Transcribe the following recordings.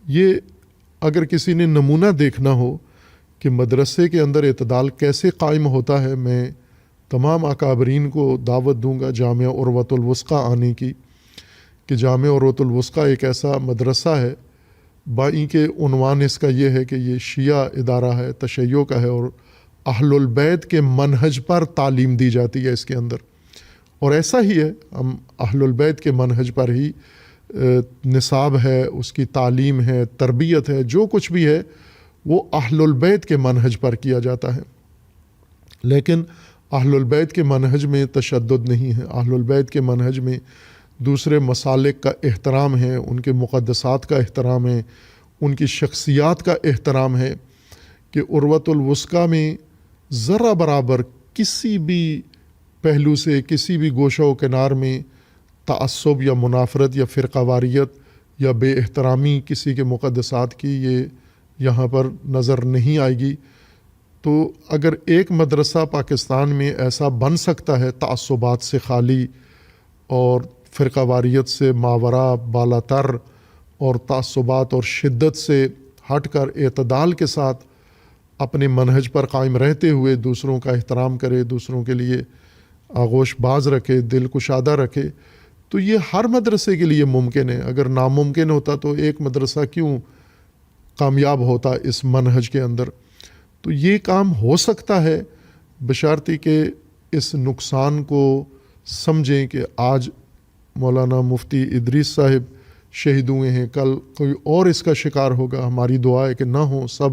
یہ اگر کسی نے نمونہ دیکھنا ہو کہ مدرسے کے اندر اعتدال کیسے قائم ہوتا ہے، میں تمام اکابرین کو دعوت دوں گا جامعہ عروۃ الوثقیٰ آنے کی، کہ جامعہ عروۃ الوثقیٰ ایک ایسا مدرسہ ہے بائی کہ عنوان اس کا یہ ہے کہ یہ شیعہ ادارہ ہے، تشیع کا ہے، اور اہل البیت کے منہج پر تعلیم دی جاتی ہے اس کے اندر، اور ایسا ہی ہے، ہم اہل البیت کے منہج پر ہی نصاب ہے، اس کی تعلیم ہے، تربیت ہے، جو کچھ بھی ہے وہ اہل البیت کے منہج پر کیا جاتا ہے۔ لیکن اہل البیت کے منہج میں تشدد نہیں ہے، اہل البیت کے منہج میں دوسرے مسالک کا احترام ہے، ان کے مقدسات کا احترام ہے، ان کی شخصیات کا احترام ہے، کہ عروۃ الوثقیٰ میں ذرہ برابر کسی بھی پہلو سے، کسی بھی گوشہ و کنار میں تعصب یا منافرت یا فرقہ واریت یا بے احترامی کسی کے مقدسات کی یہ یہاں پر نظر نہیں آئے گی۔ تو اگر ایک مدرسہ پاکستان میں ایسا بن سکتا ہے تعصبات سے خالی اور فرقہ واریت سے ماورا بالا تر اور تعصبات اور شدت سے ہٹ کر اعتدال کے ساتھ اپنے منہج پر قائم رہتے ہوئے دوسروں کا احترام کرے، دوسروں کے لیے آغوش باز رکھے، دل کشادہ رکھے، تو یہ ہر مدرسے کے لیے ممکن ہے۔ اگر ناممکن ہوتا تو ایک مدرسہ کیوں کامیاب ہوتا اس منہج کے اندر؟ تو یہ کام ہو سکتا ہے بشرطی کہ اس نقصان کو سمجھیں کہ آج مولانا مفتی ادریس صاحب شہید ہوئے ہیں، کل کوئی اور اس کا شکار ہوگا۔ ہماری دعا ہے کہ نہ ہو، سب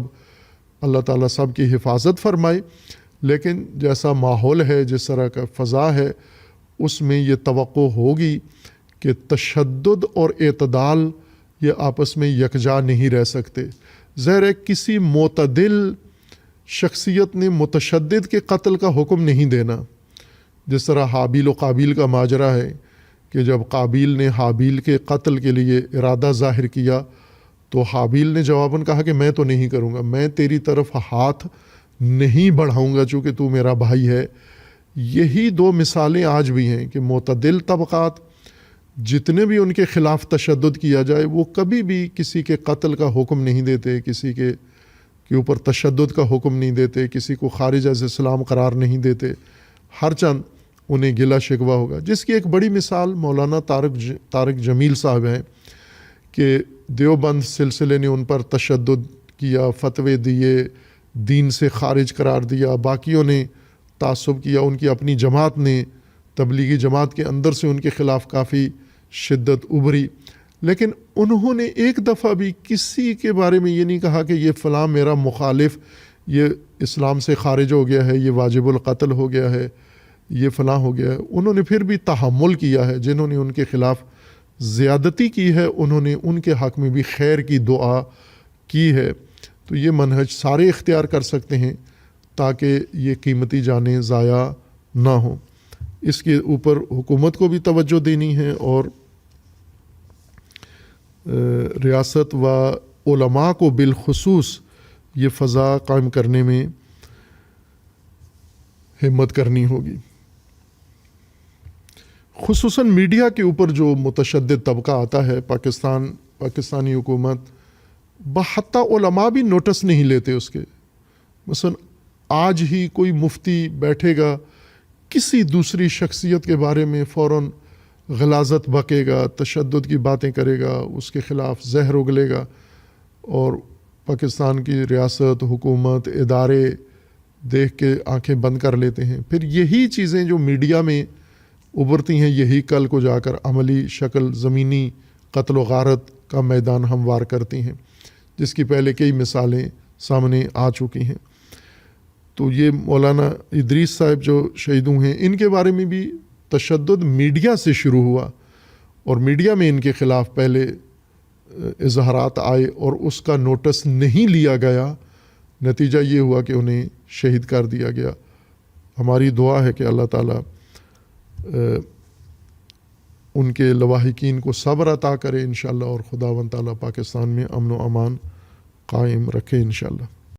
اللہ تعالیٰ سب کی حفاظت فرمائے، لیکن جیسا ماحول ہے، جس طرح کا فضا ہے، اس میں یہ توقع ہوگی کہ تشدد اور اعتدال یہ آپس میں یکجا نہیں رہ سکتے۔ ظاہر ہے کسی معتدل شخصیت نے متشدد کے قتل کا حکم نہیں دینا، جس طرح حابیل و قابیل کا ماجرا ہے کہ جب قابیل نے حابیل کے قتل کے لیے ارادہ ظاہر کیا تو حابیل نے جواباً کہا کہ میں تو نہیں کروں گا، میں تیری طرف ہاتھ نہیں بڑھاؤں گا چونکہ تو میرا بھائی ہے۔ یہی دو مثالیں آج بھی ہیں کہ معتدل طبقات جتنے بھی ان کے خلاف تشدد کیا جائے وہ کبھی بھی کسی کے قتل کا حکم نہیں دیتے، کسی کے اوپر تشدد کا حکم نہیں دیتے، کسی کو خارج از اسلام قرار نہیں دیتے، ہر چند انہیں گلہ شکوہ ہوگا۔ جس کی ایک بڑی مثال مولانا طارق جمیل صاحب ہیں کہ دیوبند سلسلے نے ان پر تشدد کیا، فتوے دیے، دین سے خارج قرار دیا، باقیوں نے تعصب کیا، ان کی اپنی جماعت نے، تبلیغی جماعت کے اندر سے ان کے خلاف کافی شدت ابھری، لیکن انہوں نے ایک دفعہ بھی کسی کے بارے میں یہ نہیں کہا کہ یہ فلاں میرا مخالف یہ اسلام سے خارج ہو گیا ہے، یہ واجب القتل ہو گیا ہے، یہ فلاں ہو گیا ہے۔ انہوں نے پھر بھی تحمل کیا ہے، جنہوں نے ان کے خلاف زیادتی کی ہے انہوں نے ان کے حق میں بھی خیر کی دعا کی ہے۔ تو یہ منہج سارے اختیار کر سکتے ہیں تاکہ یہ قیمتی جانیں ضائع نہ ہوں۔ اس کے اوپر حکومت کو بھی توجہ دینی ہے اور ریاست و علماء کو بالخصوص یہ فضا قائم کرنے میں ہمت کرنی ہوگی۔ خصوصاً میڈیا کے اوپر جو متشدد طبقہ آتا ہے، پاکستانی حکومت بحتی علماء بھی نوٹس نہیں لیتے اس کے۔ مثلا آج ہی کوئی مفتی بیٹھے گا کسی دوسری شخصیت کے بارے میں فوراً غلاظت بکے گا، تشدد کی باتیں کرے گا، اس کے خلاف زہر اگلے گا، اور پاکستان کی ریاست، حکومت، ادارے دیکھ کے آنکھیں بند کر لیتے ہیں۔ پھر یہی چیزیں جو میڈیا میں ابھرتی ہیں یہی کل کو جا کر عملی شکل زمینی قتل و غارت کا میدان ہموار کرتی ہیں، جس کی پہلے کئی مثالیں سامنے آ چکی ہیں۔ تو یہ مولانا ادریس صاحب جو شہید ہوئے ہیں ان کے بارے میں بھی تشدد میڈیا سے شروع ہوا، اور میڈیا میں ان کے خلاف پہلے اظہارات آئے اور اس کا نوٹس نہیں لیا گیا، نتیجہ یہ ہوا کہ انہیں شہید کر دیا گیا۔ ہماری دعا ہے کہ اللہ تعالیٰ ان کے لواحقین کو صبر عطا کرے انشاءاللہ، اور خداوند تعالیٰ پاکستان میں امن و امان قائم رکھے انشاءاللہ۔